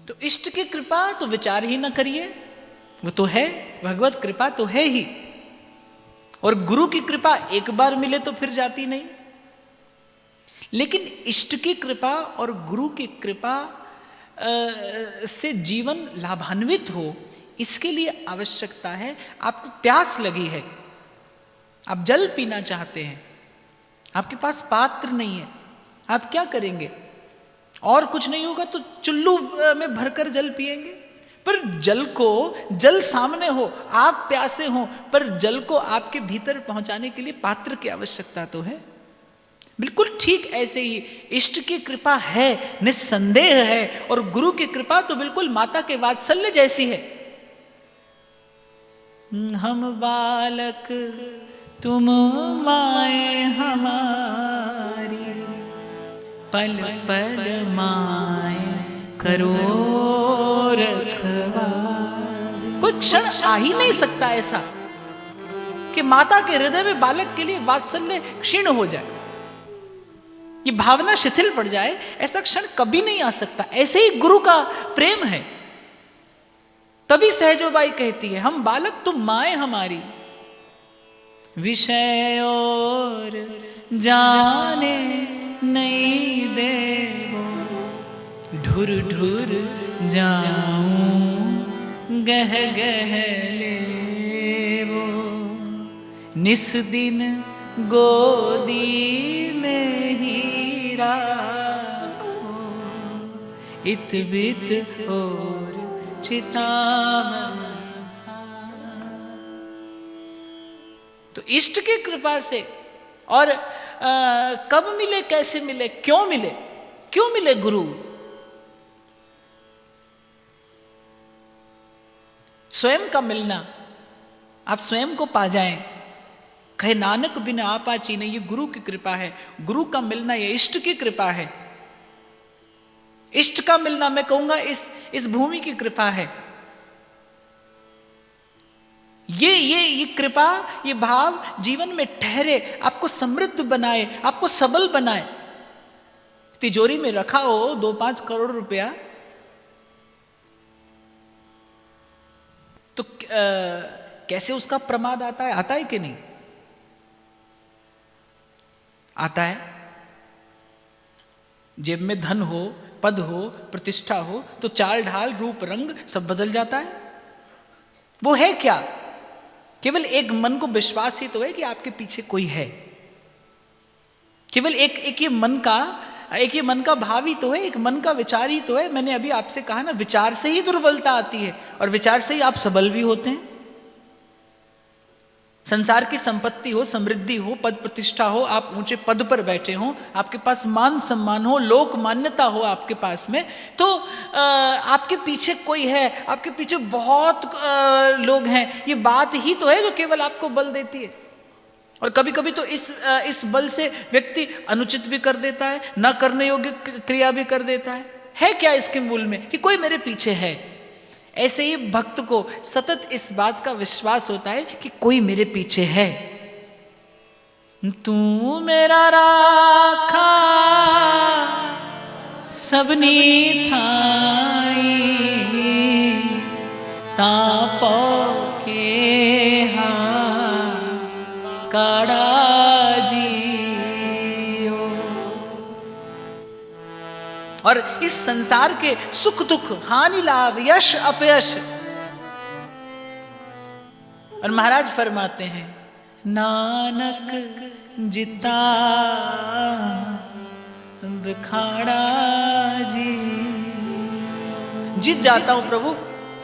तो इष्ट की कृपा तो विचार ही ना करिए, वो तो है, भगवत कृपा तो है ही। और गुरु की कृपा एक बार मिले तो फिर जाती नहीं। लेकिन इष्ट की कृपा और गुरु की कृपा से जीवन लाभान्वित हो, इसके लिए आवश्यकता है, आपको प्यास लगी है, आप जल पीना चाहते हैं, आपके पास पात्र नहीं है, आप क्या करेंगे? और कुछ नहीं होगा तो चुल्लू में भरकर जल पिएंगे। पर जल सामने हो, आप प्यासे हो, पर जल को आपके भीतर पहुंचाने के लिए पात्र की आवश्यकता तो है। बिल्कुल ठीक ऐसे ही इष्ट की कृपा है, निस्संदेह है, और गुरु की कृपा तो बिल्कुल माता के वात्सल्य जैसी है। हम बालक तुम माए हमारी, पल पल माए करो रखवारी। कोई क्षण आ ही नहीं सकता ऐसा कि माता के हृदय में बालक के लिए वात्सल्य क्षीण हो जाए, ये भावना शिथिल पड़ जाए, ऐसा क्षण कभी नहीं आ सकता। ऐसे ही गुरु का प्रेम है। तभी सहजोबाई कहती है, हम बालक तुम माए हमारी, विषय और जाने नहीं देवो, ढुर ढुर जाऊं गह गह लेवो, निस दिन गोदी में ही राखो, इत बित और चितामन। तो इष्ट की कृपा से, और कब मिले, कैसे मिले, क्यों मिले, क्यों मिले गुरु? स्वयं का मिलना, आप स्वयं को पा जाएं, कहे नानक बिन आपा चीने, ये गुरु की कृपा है। गुरु का मिलना ये इष्ट की कृपा है। इष्ट का मिलना मैं कहूंगा इस भूमि की कृपा है। ये कृपा, ये भाव जीवन में ठहरे, आपको समृद्ध बनाए, आपको सबल बनाए। तिजोरी में रखा हो 2-5 करोड़ रुपया, तो कैसे उसका प्रमाद आता है? आता है कि नहीं? आता है। जेब में धन हो, पद हो, प्रतिष्ठा हो, तो चाल ढाल रूप रंग सब बदल जाता है। वो है क्या? केवल एक मन को विश्वास ही तो है कि आपके पीछे कोई है। केवल एक ये मन का भाव ही तो है, एक मन का विचार ही तो है। मैंने अभी आपसे कहा ना, विचार से ही दुर्बलता आती है और विचार से ही आप सबल भी होते हैं। संसार की संपत्ति हो, समृद्धि हो, पद प्रतिष्ठा हो, आप ऊंचे पद पर बैठे हो, आपके पास मान सम्मान हो, लोक मान्यता हो आपके पास में, तो आपके पीछे कोई है, आपके पीछे बहुत लोग हैं। ये बात ही तो है जो केवल आपको बल देती है। और कभी कभी तो इस बल से व्यक्ति अनुचित भी कर देता है, न करने योग्य क्रिया भी कर देता है क्या इसके मूल में? कि कोई मेरे पीछे है। ऐसे ही भक्त को सतत इस बात का विश्वास होता है कि कोई मेरे पीछे है। तू मेरा राखा सबनी थाई, तापो के काड़ा जियो। और इस संसार के सुख दुख, हानि लाभ, यश अपयश, और महाराज फरमाते हैं, नानक जिता बिखाड़ा जी, जीत जाता हूं प्रभु,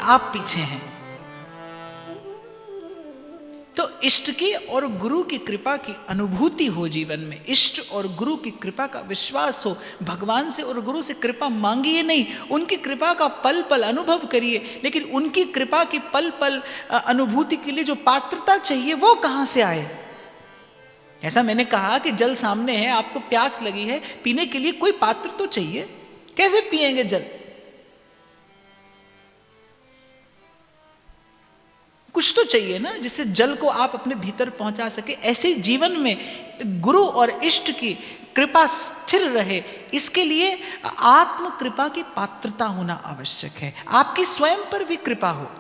आप पीछे हैं। तो इष्ट की और गुरु की कृपा की अनुभूति हो जीवन में, इष्ट और गुरु की कृपा का विश्वास हो। भगवान से और गुरु से कृपा मांगिए नहीं, उनकी कृपा का पल पल अनुभव करिए। लेकिन उनकी कृपा की पल पल अनुभूति के लिए जो पात्रता चाहिए वो कहां से आए? ऐसा मैंने कहा कि जल सामने है, आपको प्यास लगी है, पीने के लिए कोई पात्र तो चाहिए। कैसे पिएंगे जल? कुछ तो चाहिए ना, जिससे जल को आप अपने भीतर पहुंचा सके। ऐसे जीवन में गुरु और इष्ट की कृपा स्थिर रहे, इसके लिए आत्म कृपा की पात्रता होना आवश्यक है। आपकी स्वयं पर भी कृपा हो।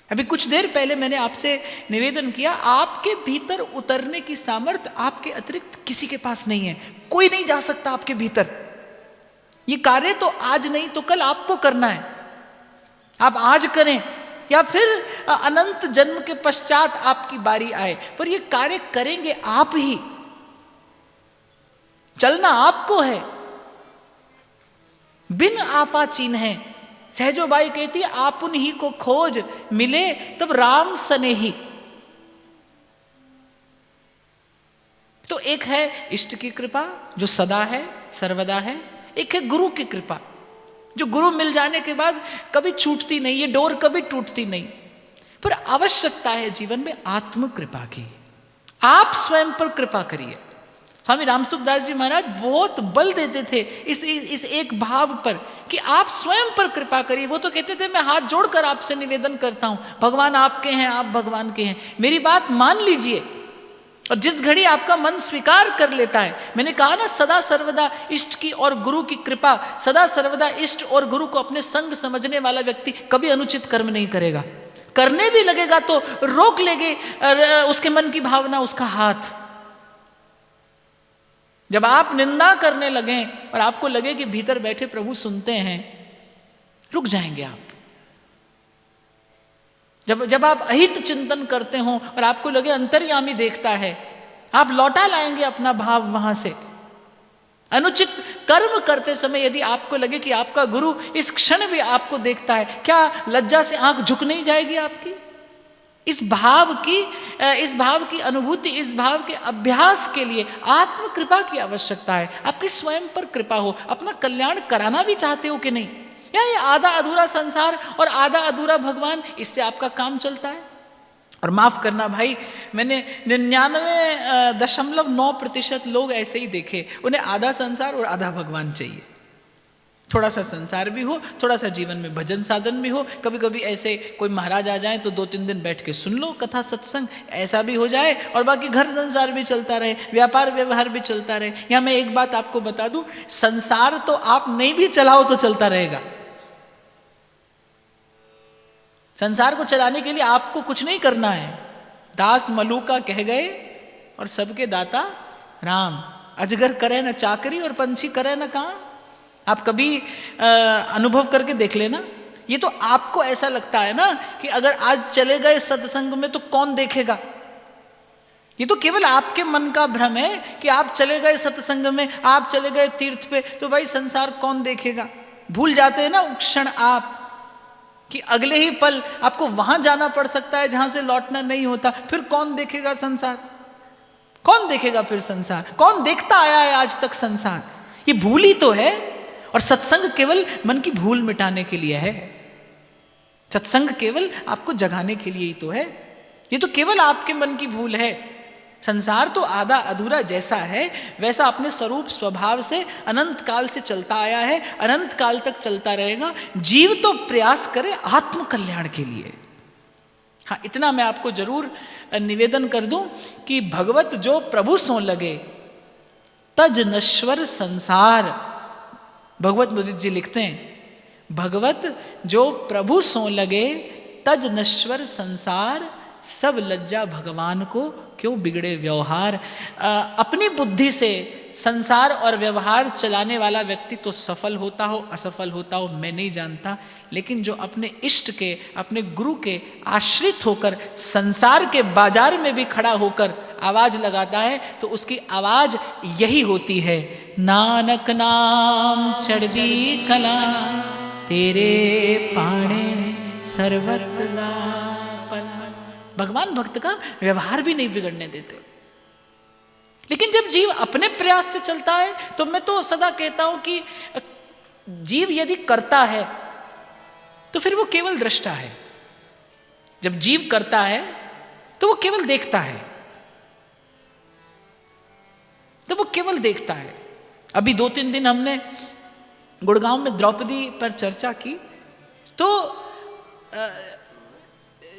अभी कुछ देर पहले मैंने आपसे निवेदन किया, आपके भीतर उतरने की सामर्थ्य आपके अतिरिक्त किसी के पास नहीं है। कोई नहीं जा सकता आपके भीतर। ये कार्य तो आज नहीं तो कल आपको करना है। आप आज करें या फिर अनंत जन्म के पश्चात आपकी बारी आए, पर ये कार्य करेंगे आप ही। चलना आपको है, बिन आपा चिन्ह। सहजोबाई कहती, आपुन ही को खोज मिले तब राम सने ही। तो एक है इष्ट की कृपा जो सदा है, सर्वदा है। एक है गुरु की कृपा जो गुरु मिल जाने के बाद कभी छूटती नहीं, ये डोर कभी टूटती नहीं। पर आवश्यकता है जीवन में आत्म कृपा की। आप स्वयं पर कृपा करिए। स्वामी रामसुखदास जी महाराज बहुत बल देते थे इस एक भाव पर कि आप स्वयं पर कृपा करिए। वो तो कहते थे, मैं हाथ जोड़कर आपसे निवेदन करता हूं, भगवान आपके हैं, आप भगवान के हैं, मेरी बात मान लीजिए। और जिस घड़ी आपका मन स्वीकार कर लेता है, मैंने कहा ना, सदा सर्वदा इष्ट की और गुरु की कृपा, सदा सर्वदा इष्ट और गुरु को अपने संग समझने वाला व्यक्ति कभी अनुचित कर्म नहीं करेगा। करने भी लगेगा तो रोक लेगे उसके मन की भावना, उसका हाथ। जब आप निंदा करने लगे और आपको लगे कि भीतर बैठे प्रभु सुनते हैं, रुक जाएंगे आप। जब आप अहित चिंतन करते हो और आपको लगे अंतर्यामी देखता है, आप लौटा लाएंगे अपना भाव वहां से। अनुचित कर्म करते समय यदि आपको लगे कि आपका गुरु इस क्षण भी आपको देखता है, क्या लज्जा से आंख झुक नहीं जाएगी आपकी? इस भाव की अनुभूति, इस भाव के अभ्यास के लिए आत्म कृपा की आवश्यकता है। आपकी स्वयं पर कृपा हो। अपना कल्याण कराना भी चाहते हो कि नहीं? या ये आधा अधूरा संसार और आधा अधूरा भगवान, इससे आपका काम चलता है? और माफ करना भाई, मैंने 99.9% लोग ऐसे ही देखे, उन्हें आधा संसार और आधा भगवान चाहिए। थोड़ा सा संसार भी हो, थोड़ा सा जीवन में भजन साधन भी हो। कभी कभी ऐसे कोई महाराज आ जाए तो 2-3 दिन बैठ के सुन लो कथा सत्संग, ऐसा भी हो जाए। और बाकी घर संसार भी चलता रहे, व्यापार व्यवहार भी चलता रहे। यहाँ मैं एक बात आपको बता दूं, संसार तो आप नहीं भी चलाओ तो चलता रहेगा। संसार को चलाने के लिए आपको कुछ नहीं करना है। दास मलूका कह गए और सबके दाता राम। अजगर करे न चाकरी और पंछी करे न काम। आप कभी अनुभव करके देख लेना। ये तो आपको ऐसा लगता है ना कि अगर आज चले गए सत्संग में तो कौन देखेगा। ये तो केवल आपके मन का भ्रम है कि आप चले गए सत्संग में, आप चले गए तीर्थ पे तो भाई संसार कौन देखेगा। भूल जाते हैं ना उस क्षण आप कि अगले ही पल आपको वहां जाना पड़ सकता है जहां से लौटना नहीं होता। फिर कौन देखेगा संसार? कौन देखेगा फिर संसार? कौन देखता आया है आज तक संसार? ये भूल ही तो है। और सत्संग केवल मन की भूल मिटाने के लिए है। सत्संग केवल आपको जगाने के लिए ही तो है। ये तो केवल आपके मन की भूल है। संसार तो आधा अधूरा जैसा है वैसा अपने स्वरूप स्वभाव से अनंत काल से चलता आया है, अनंत काल तक चलता रहेगा। जीव तो प्रयास करे आत्म कल्याण के लिए। हाँ, इतना मैं आपको जरूर निवेदन कर दूं कि भगवत जो प्रभु सो लगे तज नश्वर संसार। भगवत मुदित जी लिखते हैं, भगवत जो प्रभु सो लगे तज नश्वर संसार, सब लज्जा भगवान को क्यों बिगड़े व्यवहार। अपनी बुद्धि से संसार और व्यवहार चलाने वाला व्यक्ति तो सफल होता हो असफल होता हो मैं नहीं जानता, लेकिन जो अपने इष्ट के, अपने गुरु के आश्रित होकर संसार के बाजार में भी खड़ा होकर आवाज लगाता है तो उसकी आवाज यही होती है, नानक नाम चढ़दी कला तेरे पाणे सर्वत्र। भगवान भक्त का व्यवहार भी नहीं बिगड़ने देते। लेकिन जब जीव अपने प्रयास से चलता है तो मैं तो सदा कहता हूं कि जीव यदि करता है तो फिर वो केवल दृष्टा है। जब जीव करता है तो वो केवल देखता है, तो वो केवल देखता है। अभी 2-3 दिन हमने गुड़गांव में द्रौपदी पर चर्चा की, तो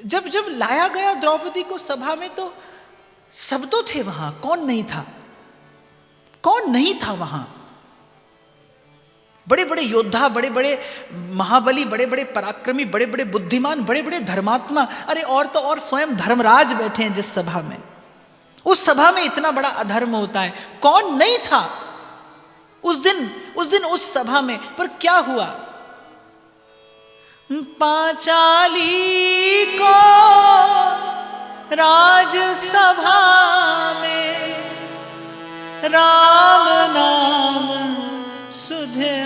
जब लाया गया द्रौपदी को सभा में तो सब तो थे वहां, कौन नहीं था? कौन नहीं था वहां? बड़े बड़े योद्धा, बड़े बड़े महाबली, बड़े बड़े पराक्रमी, बड़े बड़े बुद्धिमान, बड़े बड़े धर्मात्मा। अरे और तो और स्वयं धर्मराज बैठे हैं जिस सभा में, उस सभा में इतना बड़ा अधर्म होता है, कौन नहीं था उस दिन उस सभा में? पर क्या हुआ? पांचाली को राजसभा में राम नाम सुझ आई,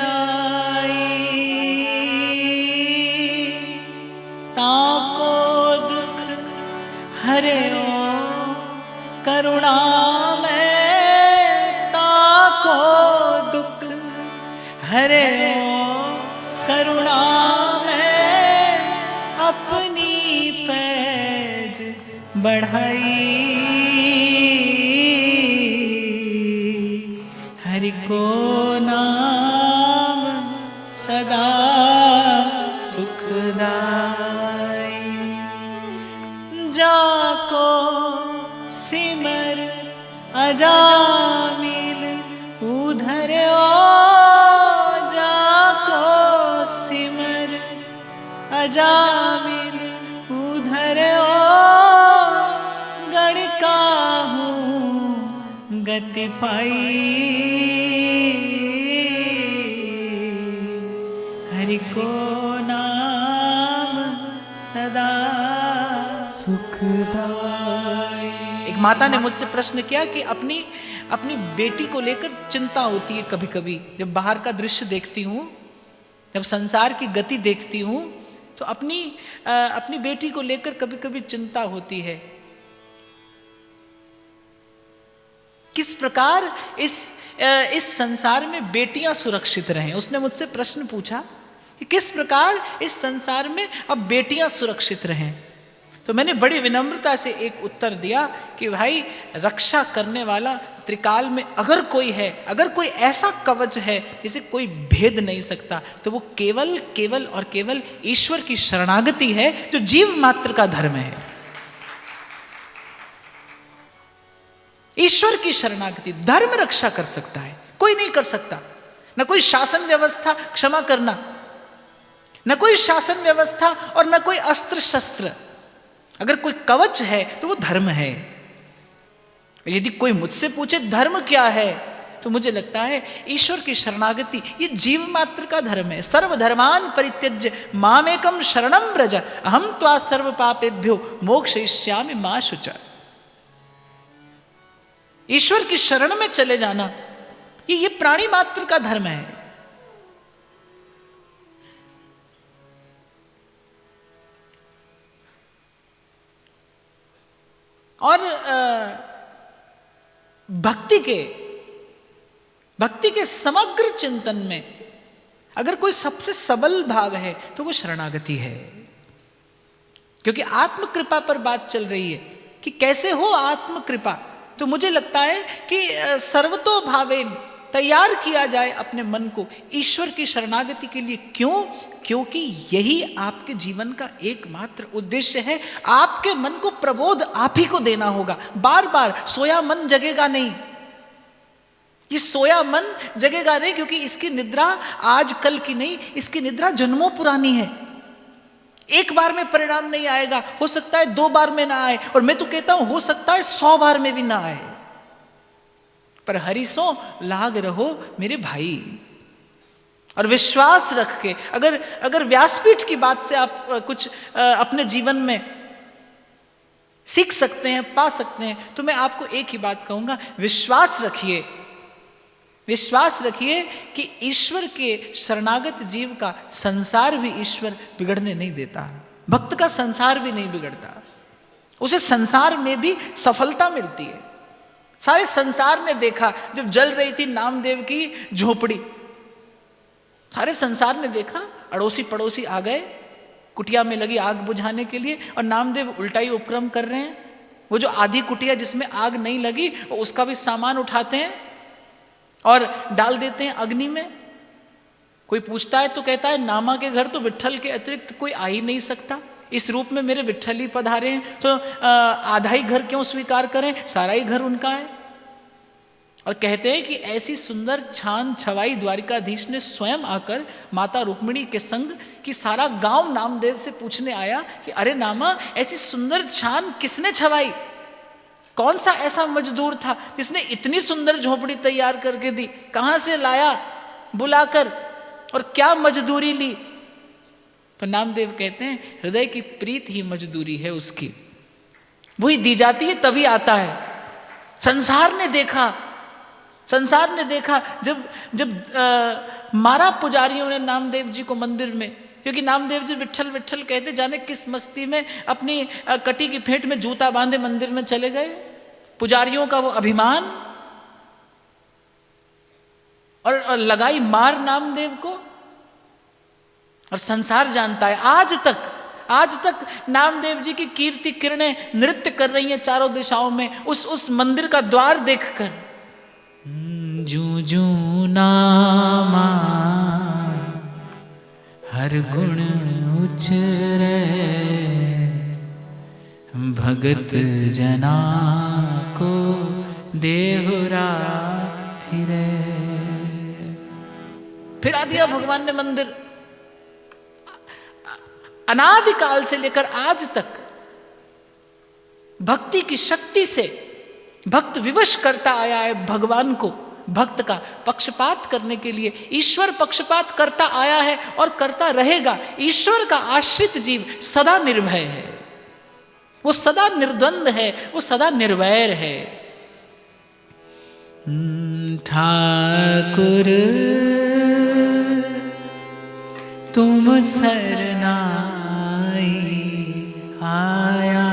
ताको दुख हरे करुणा में, ताको दुख हरे करुणा में, अपनी पैज बढ़ाई, हरि को नाम सदा सुखदाई, जाको सिमर अजामिल उधर्यो, जाको सिमर अजामिल उधर्यो, गणिकाहू गति पाई, हरि को नाम सदा सुखदाई। एक माता ने मुझसे प्रश्न किया कि अपनी बेटी को लेकर चिंता होती है कभी कभी। जब बाहर का दृश्य देखती हूँ, जब संसार की गति देखती हूँ, तो अपनी बेटी को लेकर कभी कभी चिंता होती है। किस प्रकार इस संसार में बेटियां सुरक्षित रहें। उसने मुझसे प्रश्न पूछा कि किस प्रकार इस संसार में अब बेटियां सुरक्षित रहें। तो मैंने बड़ी विनम्रता से एक उत्तर दिया कि भाई, रक्षा करने वाला त्रिकाल में अगर कोई है, अगर कोई ऐसा कवच है जिसे कोई भेद नहीं सकता, तो वो केवल और केवल ईश्वर की शरणागति है, जो जीव मात्र का धर्म है। ईश्वर की शरणागति धर्म रक्षा कर सकता है, कोई नहीं कर सकता। न कोई शासन व्यवस्था क्षमा करना, न कोई शासन व्यवस्था और न कोई अस्त्र शस्त्र। अगर कोई कवच है तो वो धर्म है। यदि कोई मुझसे पूछे धर्म क्या है, तो मुझे लगता है ईश्वर की शरणागति ये जीव मात्र का धर्म है। सर्वधर्मान परित्यज्य मामेकम शरणं व्रज, अहम त्वा सर्व पापेभ्यो मोक्षयिष्यामि मा शुच। ईश्वर की शरण में चले जाना ये प्राणी मात्र का धर्म है। और भक्ति के समग्र चिंतन में अगर कोई सबसे सबल भाव है तो वो शरणागति है। क्योंकि आत्म कृपा पर बात चल रही है कि कैसे हो आत्म कृपा, तो मुझे लगता है कि सर्वतो भावेन तैयार किया जाए अपने मन को ईश्वर की शरणागति के लिए। क्यों? क्योंकि यही आपके जीवन का एकमात्र उद्देश्य है। आपके मन को प्रबोध आप ही को देना होगा। बार बार सोया मन जगेगा नहीं। ये सोया मन जगेगा नहीं, क्योंकि इसकी निद्रा आज कल की नहीं, इसकी निद्रा जन्मों पुरानी है। एक बार में परिणाम नहीं आएगा, हो सकता है 2 बार में ना आए, और मैं तो कहता हूं हो सकता है 100 बार में भी ना आए। पर हरिसो लाग रहो मेरे भाई, और विश्वास रख के अगर व्यासपीठ की बात से आप कुछ अपने जीवन में सीख सकते हैं, पा सकते हैं, तो मैं आपको एक ही बात कहूंगा, विश्वास रखिए कि ईश्वर के शरणागत जीव का संसार भी ईश्वर बिगड़ने नहीं देता। भक्त का संसार भी नहीं बिगड़ता, उसे संसार में भी सफलता मिलती है। सारे संसार ने देखा जब जल रही थी नामदेव की झोपड़ी, सारे संसार ने देखा, अड़ोसी पड़ोसी आ गए कुटिया में लगी आग बुझाने के लिए, और नामदेव उल्टा ही उपक्रम कर रहे हैं। वो जो आधी कुटिया जिसमें आग नहीं लगी, उसका भी सामान उठाते हैं और डाल देते हैं अग्नि में। कोई पूछता है तो कहता है नामा के घर तो विट्ठल के अतिरिक्त कोई आ ही नहीं सकता, इस रूप में मेरे विट्ठल ही पधारे हैं, तो आधा ही घर क्यों स्वीकार करें, सारा ही घर उनका है। और कहते हैं कि ऐसी सुंदर छान छवाई द्वारिकाधीश ने स्वयं आकर माता रुक्मिणी के संग कि सारा गांव नामदेव से पूछने आया कि अरे नामा, ऐसी सुंदर छान किसने छवाई? कौन सा ऐसा मजदूर था जिसने इतनी सुंदर झोपड़ी तैयार करके दी? कहां से लाया बुलाकर और क्या मजदूरी ली? तो नामदेव कहते हैं हृदय की प्रीत ही मजदूरी है उसकी, वही दी जाती है तभी आता है। संसार ने देखा जब मारा पुजारियों ने नामदेव जी को मंदिर में, क्योंकि नामदेव जी विट्ठल विट्ठल कहते, जाने किस मस्ती में अपनी कटी की फेंट में जूता बांधे मंदिर में चले गए। पुजारियों का वो अभिमान और लगाई मार नामदेव को, और संसार जानता है आज तक नामदेव जी की कीर्ति किरणें नृत्य कर रही हैं चारों दिशाओं में उस मंदिर का द्वार देखकर। जू जू नामा हर गुण उचरे, भगत जना को देहुरा फिरे। फिरा दिया भगवान ने मंदिर। अनादिकाल से लेकर आज तक भक्ति की शक्ति से भक्त विवश करता आया है भगवान को। भक्त का पक्षपात करने के लिए ईश्वर पक्षपात करता आया है और करता रहेगा। ईश्वर का आश्रित जीव सदा निर्भय है, वो सदा निर्द्वंद है, वो सदा निर्वैर है। ठाकुर तुम सरनाई आया,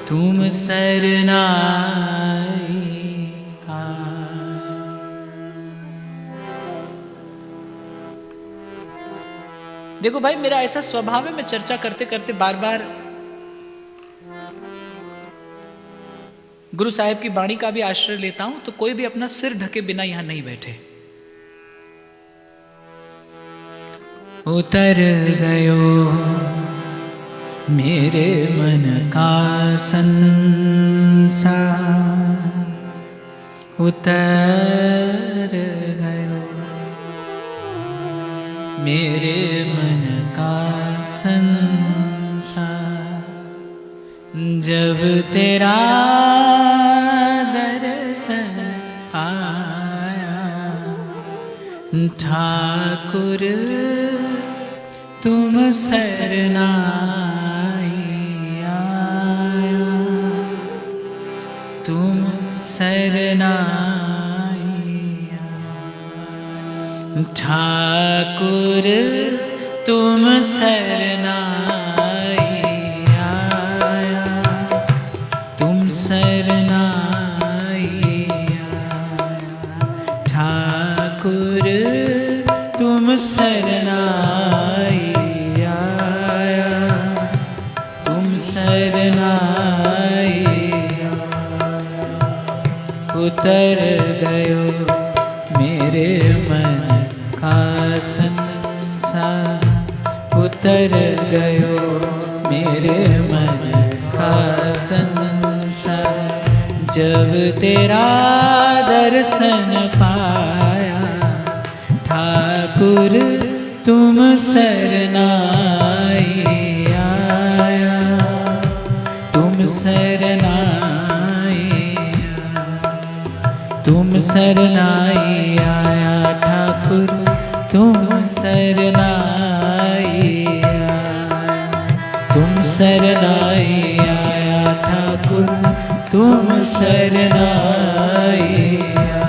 तुम सरनाई आया। देखो भाई, मेरा ऐसा स्वभाव है, मैं चर्चा करते करते बार बार गुरु साहिब की वाणी का भी आश्रय लेता हूं, तो कोई भी अपना सिर ढके बिना यहां नहीं बैठे। उतर गयो मेरे मन का संसार, उतर गयो मेरे मन का संसार, जब तेरा दर्शन आया। ठाकुर तुम सरनाई आया, तुम सरनाई आया। ठाकुर तुम सरनाई आया, तुम सरनाई आया। ठाकुर तुम सरनाई आया, तुम सरनाई आया। उतर गयो मेरे मन का संसार, उतर गयो मेरे मन का संसार, जब तेरा दर्शन पाया। ठाकुर तुम सरनाई आया, तुम सरनाई आया, तुम सरनाई आया। ठाकुर तुम सरनाई आया, तुम सरनाई आया। ठाकुर तुम सरनाई आया,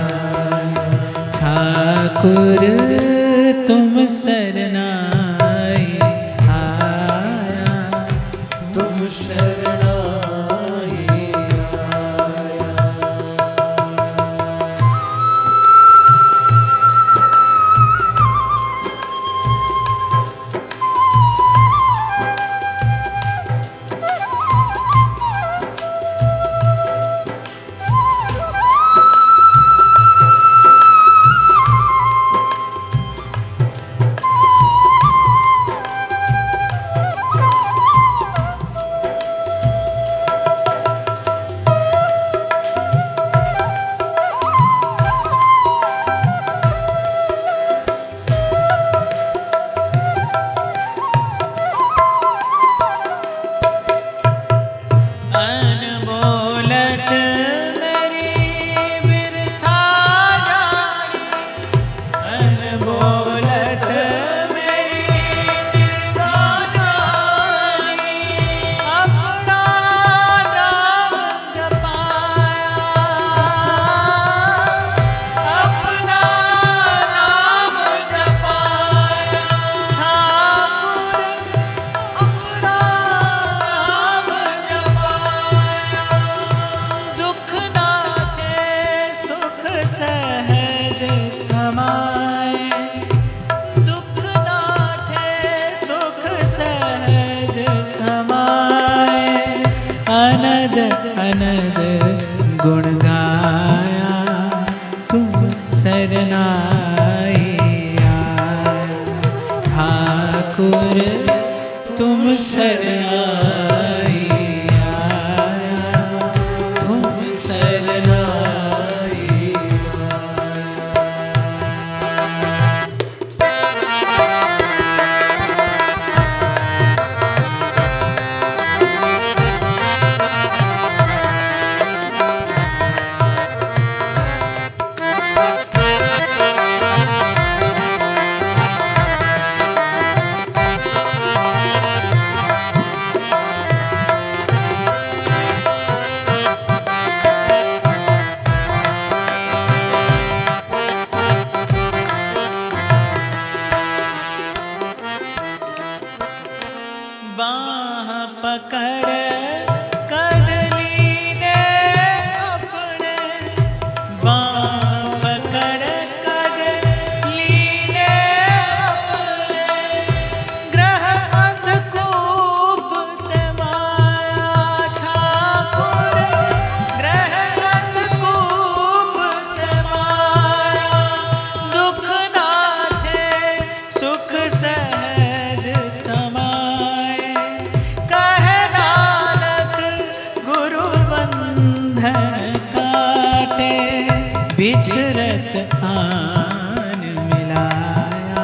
ठाकुर तुम सरनाई आया, तुम सरनाई आया। स्थान मिलाया,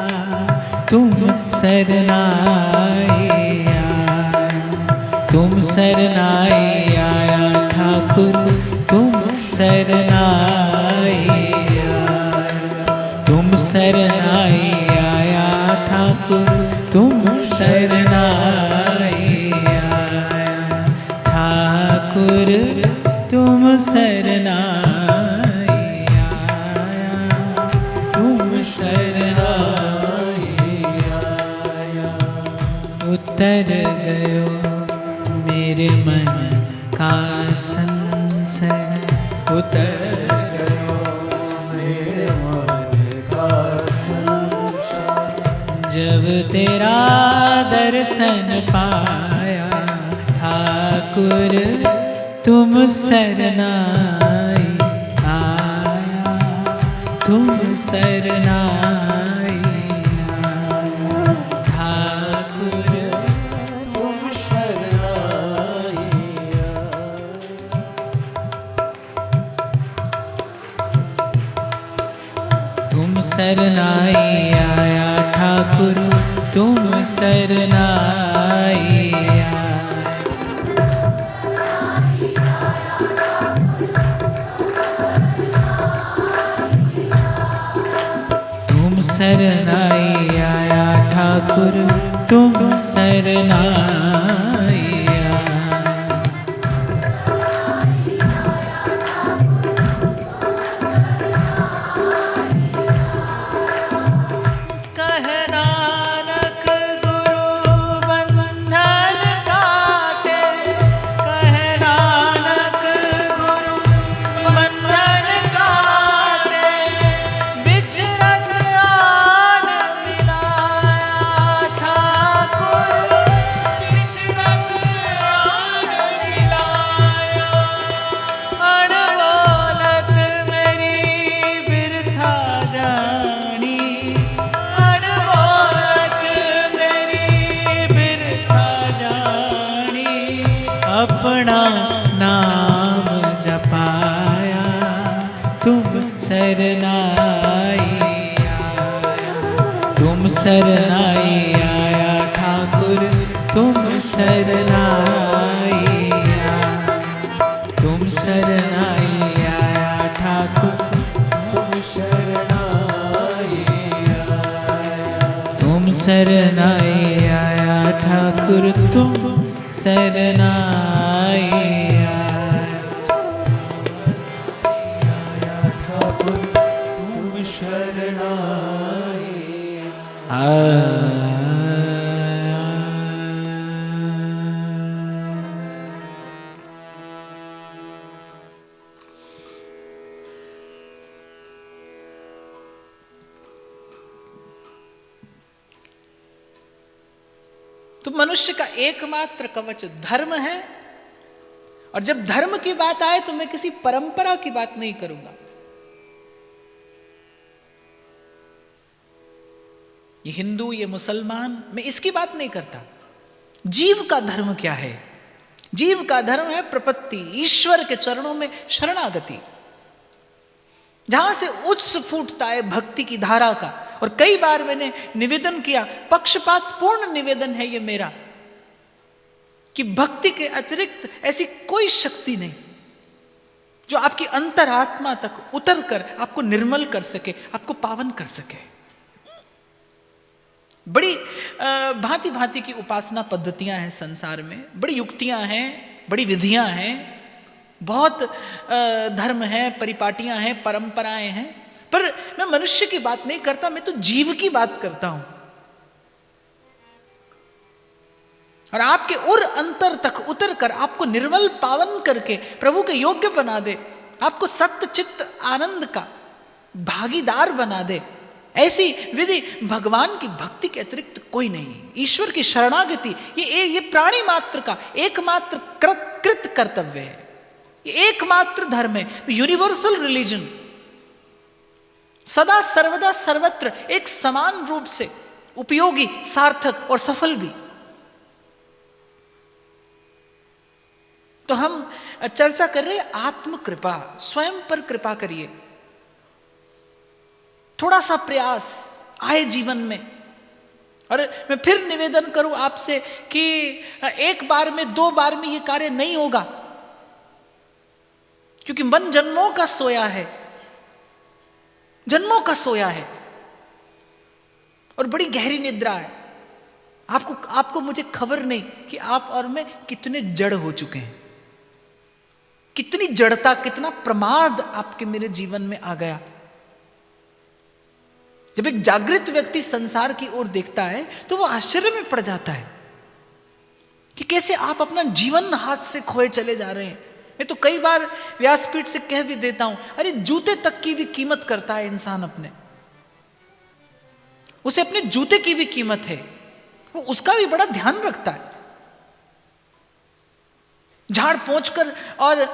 तुम शरणाई आया, तुम शरणाई आया ठाकुर, तुम शरणाई आया, तुम शरणाई आया ठाकुर, तुम शरणाई आया ठाकुर, तुम शरणाई आया, तुम शरणाई आया। उतर गयो मेरे मन का संशय, उतर गयो मेरे मन का संशय, जब तेरा दर्शन पाया ठाकुर, तुम शरणाई आया, तुम शरणाई आया ठाकुर, तुम शरणाई आया। तुम शरणाई आया ठाकुर, तुम शरणाई आया, तुम शरणाई आया ठाकुर, तुम शरणाई आया। कह नानक गुरु बंधन काटे, कह नानक गुरु बंधन काटे, बिछरत आन मिलाया ठाकुर, बिछरत आन मिलाया, अनबोलत मेरी बिरथा जानी, अनबोलत मेरी बिरथा जानी, अपना नाम जपाया, तुम शरणाई आया, तुम शरणाई आया ठाकुर, तुम शरणाई आया, तुम शरणाई आया ठाकुर, तुम शरणाई आया, तुम शरणाई आया ठाकुर, तुम शरणाई आया ठाकुर, तुम शरणाई आया। तो मनुष्य का एकमात्र कवच धर्म है, और जब धर्म की बात आए तो मैं किसी परंपरा की बात नहीं करूंगा। ये हिंदू, ये मुसलमान, मैं इसकी बात नहीं करता। जीव का धर्म क्या है? जीव का धर्म है प्रपत्ति, ईश्वर के चरणों में शरणागति, जहां से उच्च फूटता है भक्ति की धारा का। और कई बार मैंने निवेदन किया, पक्षपात पूर्ण निवेदन है ये मेरा, कि भक्ति के अतिरिक्त ऐसी कोई शक्ति नहीं जो आपकी अंतरात्मा तक उतर कर आपको निर्मल कर सके, आपको पावन कर सके। बड़ी भांति भांति की उपासना पद्धतियां हैं संसार में, बड़ी युक्तियां हैं, बड़ी विधियां हैं, बहुत धर्म है, परिपाटियां हैं, परंपराएं हैं, पर मैं मनुष्य की बात नहीं करता, मैं तो जीव की बात करता हूं। और आपके उर अंतर तक उतर कर आपको निर्मल पावन करके प्रभु के योग्य बना दे, आपको सत्य चित्त आनंद का भागीदार बना दे, ऐसी विधि भगवान की भक्ति के अतिरिक्त कोई नहीं। ईश्वर की शरणागति ये प्राणी मात्र का एकमात्र कृत कर्तव्य है, ये एकमात्र धर्म है, यूनिवर्सल रिलीजन, सदा सर्वदा सर्वत्र एक समान रूप से उपयोगी, सार्थक और सफल भी। तो हम चर्चा कर रहे हैं आत्म कृपा, स्वयं पर कृपा करिए। थोड़ा सा प्रयास आए जीवन में। और मैं फिर निवेदन करूं आपसे कि एक बार में, 2 बार में ये कार्य नहीं होगा, क्योंकि मन जन्मों का सोया है, जन्मों का सोया है और बड़ी गहरी निद्रा है। आपको मुझे खबर नहीं कि आप और मैं कितने जड़ हो चुके हैं, कितनी जड़ता, कितना प्रमाद आपके मेरे जीवन में आ गया। जब एक जागृत व्यक्ति संसार की ओर देखता है तो वो आश्चर्य में पड़ जाता है कि कैसे आप अपना जीवन हाथ से खोए चले जा रहे हैं। मैं तो कई बार व्यासपीठ से कह भी देता हूं, अरे जूते तक की भी कीमत करता है इंसान अपने, उसे अपने जूते की भी कीमत है, वो उसका भी बड़ा ध्यान रखता है। झाड़ पोंछ कर और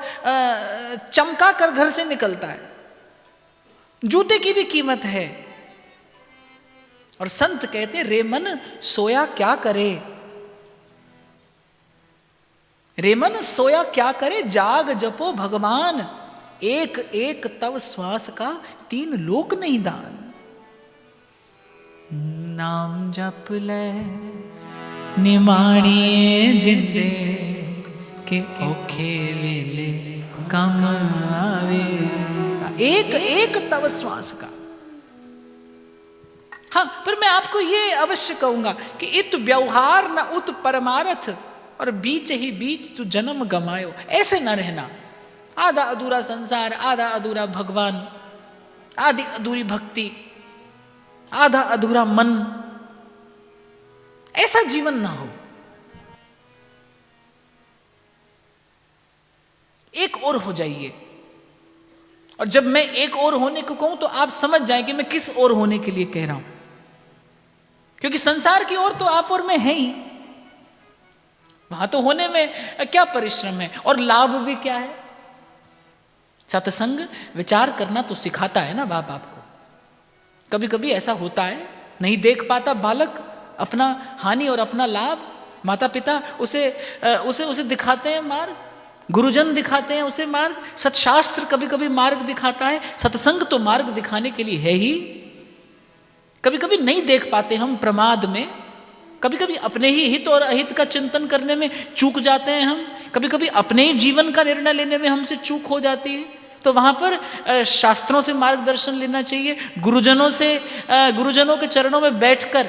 चमका कर घर से निकलता है, जूते की भी कीमत है। और संत कहते रे मन सोया क्या करे, रे मन सोया क्या करे, जाग जपो भगवान, एक एक तव श्वास का 3 लोक नहीं दान। नाम जप ले निमाणिए जिंदे के औखे वेले कम आवे, एक एक तव श्वास का। हाँ, पर मैं आपको ये अवश्य कहूंगा कि इत व्यवहार न उत परमारथ, और बीच ही बीच तू जन्म गमायो, ऐसे न रहना। आधा अधूरा संसार, आधा अधूरा भगवान, आधी अधूरी भक्ति, आधा अधूरा मन, ऐसा जीवन ना हो। एक और हो जाइए। और जब मैं एक और होने को कहूं तो आप समझ जाएंगे मैं किस और होने के लिए कह रहा हूं, क्योंकि संसार की ओर तो आप और मैं हैं ही, वहां तो होने में क्या परिश्रम है और लाभ भी क्या है। सत्संग विचार करना तो सिखाता है ना बाप आपको। कभी कभी ऐसा होता है, नहीं देख पाता बालक अपना हानि और अपना लाभ, माता पिता उसे उसे उसे दिखाते हैं मार्ग, गुरुजन दिखाते हैं उसे मार्ग, सत्शास्त्र कभी कभी मार्ग दिखाता है, सत्संग तो मार्ग दिखाने के लिए है ही। कभी कभी नहीं देख पाते हम प्रमाद में, कभी कभी अपने ही हित और अहित का चिंतन करने में चूक जाते हैं हम, कभी कभी अपने ही जीवन का निर्णय लेने में हमसे चूक हो जाती है। तो वहां पर शास्त्रों से मार्गदर्शन लेना चाहिए, गुरुजनों के चरणों में बैठकर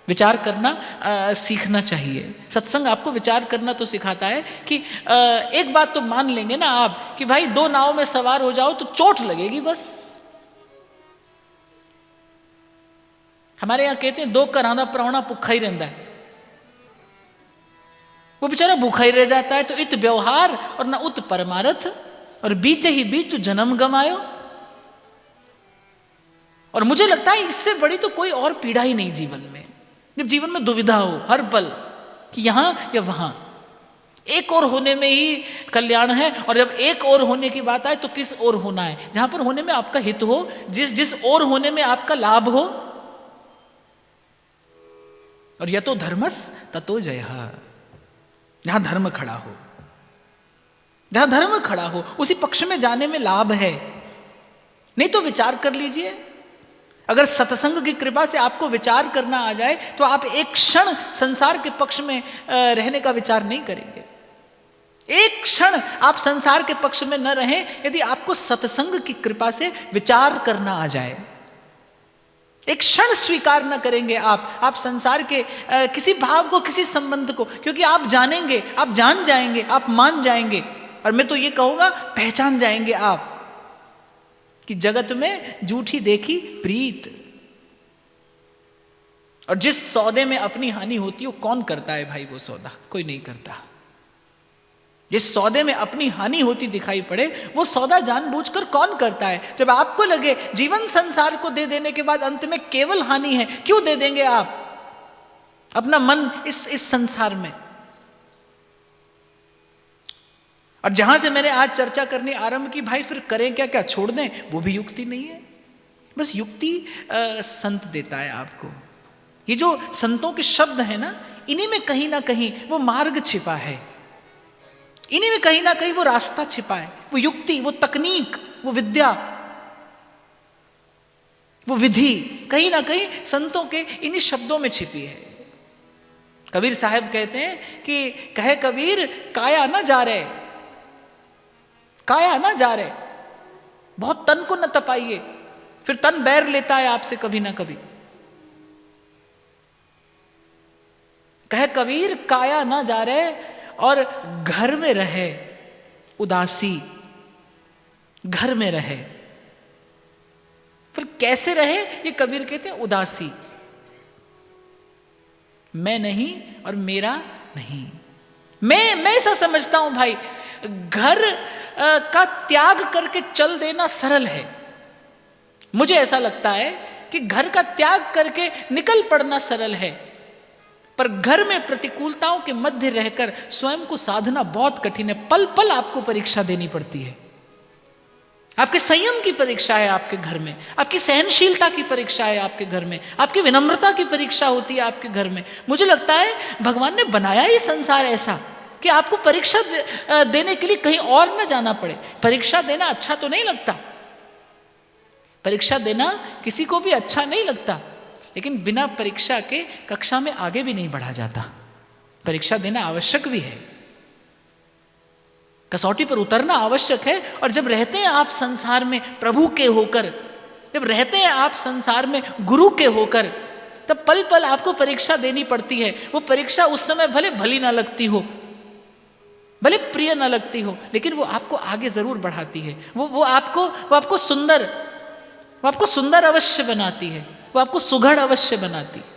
विचार करना सीखना चाहिए। सत्संग आपको विचार करना तो सिखाता है कि एक बात तो मान लेंगे ना आप कि भाई 2 नाव में सवार हो जाओ तो चोट लगेगी बस। हमारे यहां कहते हैं 2 करांदा प्रावणा भूखा ही रहता है, वो बेचारा भूखा ही रह जाता है। तो इत व्यवहार और न उत परमारथ, और बीच ही बीच जन्म गमायो। और मुझे लगता है इससे बड़ी तो कोई और पीड़ा ही नहीं जीवन में। जब जीवन में दुविधा हो हर पल कि यहां या वहां, एक और होने में ही कल्याण है। और जब एक और होने की बात आए तो किस और होना है, जहां पर होने में आपका हित हो, जिस और होने में आपका लाभ हो। और यतो धर्मस ततो जयः, जहां धर्म खड़ा हो, जहां धर्म खड़ा हो उसी पक्ष में जाने में लाभ है। नहीं तो विचार कर लीजिए, अगर सत्संग की कृपा से आपको विचार करना आ जाए तो आप एक क्षण संसार के पक्ष में रहने का विचार नहीं करेंगे। एक क्षण आप संसार के पक्ष में न रहें यदि आपको सत्संग की कृपा से विचार करना आ जाए। एक क्षण स्वीकार न करेंगे आप संसार के किसी भाव को, किसी संबंध को, क्योंकि आप जानेंगे, आप जान जाएंगे, आप मान जाएंगे, और मैं तो ये कहूंगा पहचान जाएंगे आप कि जगत में झूठी देखी प्रीत। और जिस सौदे में अपनी हानि होती है वो कौन करता है भाई? वो सौदा कोई नहीं करता। जिस सौदे में अपनी हानि होती दिखाई पड़े वो सौदा जानबूझकर कौन करता है? जब आपको लगे जीवन संसार को दे देने के बाद अंत में केवल हानि है, क्यों दे देंगे आप अपना मन इस संसार में? और जहां से मैंने आज चर्चा करनी आरंभ की, भाई फिर करें क्या? क्या छोड़ दें? वो भी युक्ति नहीं है। बस युक्ति संत देता है आपको। ये जो संतों के शब्द है ना, इन्हीं में कहीं ना कहीं वो मार्ग छिपा है, इन्हीं में कहीं ना कहीं वो रास्ता छिपा है, वो युक्ति, वो तकनीक, वो विद्या। वो विधि कहीं ना कहीं संतों के इन्हीं शब्दों में छिपी है। कबीर साहब कहते हैं कि कहे कबीर काया ना जा रहे, काया ना जा रहे, बहुत तन को न तपाइए, फिर तन बैर लेता है आपसे कभी ना कभी। कहे कबीर काया ना जा रहे और घर में रहे उदासी, घर में रहे। पर कैसे रहे ये कबीर कहते हैं उदासी, मैं नहीं और मेरा नहीं। मैं ऐसा समझता हूं भाई, घर का त्याग करके चल देना सरल है। मुझे ऐसा लगता है कि घर का त्याग करके निकल पड़ना सरल है, पर घर में प्रतिकूलताओं के मध्य रहकर स्वयं को साधना बहुत कठिन है। पल पल आपको परीक्षा देनी पड़ती है। आपके संयम की परीक्षा है आपके घर में, आपकी सहनशीलता की परीक्षा है आपके घर में, आपकी विनम्रता की परीक्षा होती है आपके घर में। मुझे लगता है भगवान ने बनाया ही संसार ऐसा कि आपको परीक्षा देने के लिए कहीं और न जाना पड़े। परीक्षा देना अच्छा तो नहीं लगता, परीक्षा देना किसी को भी अच्छा नहीं लगता, लेकिन बिना परीक्षा के कक्षा में आगे भी नहीं बढ़ा जाता। परीक्षा देना आवश्यक भी है, कसौटी पर उतरना आवश्यक है। और जब रहते हैं आप संसार में प्रभु के होकर, जब रहते हैं आप संसार में गुरु के होकर, तब पल पल आपको परीक्षा देनी पड़ती है। वो परीक्षा उस समय भले भली ना लगती हो, भले प्रिय ना लगती हो, लेकिन वो आपको आगे जरूर बढ़ाती है। वो आपको सुंदर अवश्य बनाती है, वो आपको सुघड़ अवश्य बनाती है।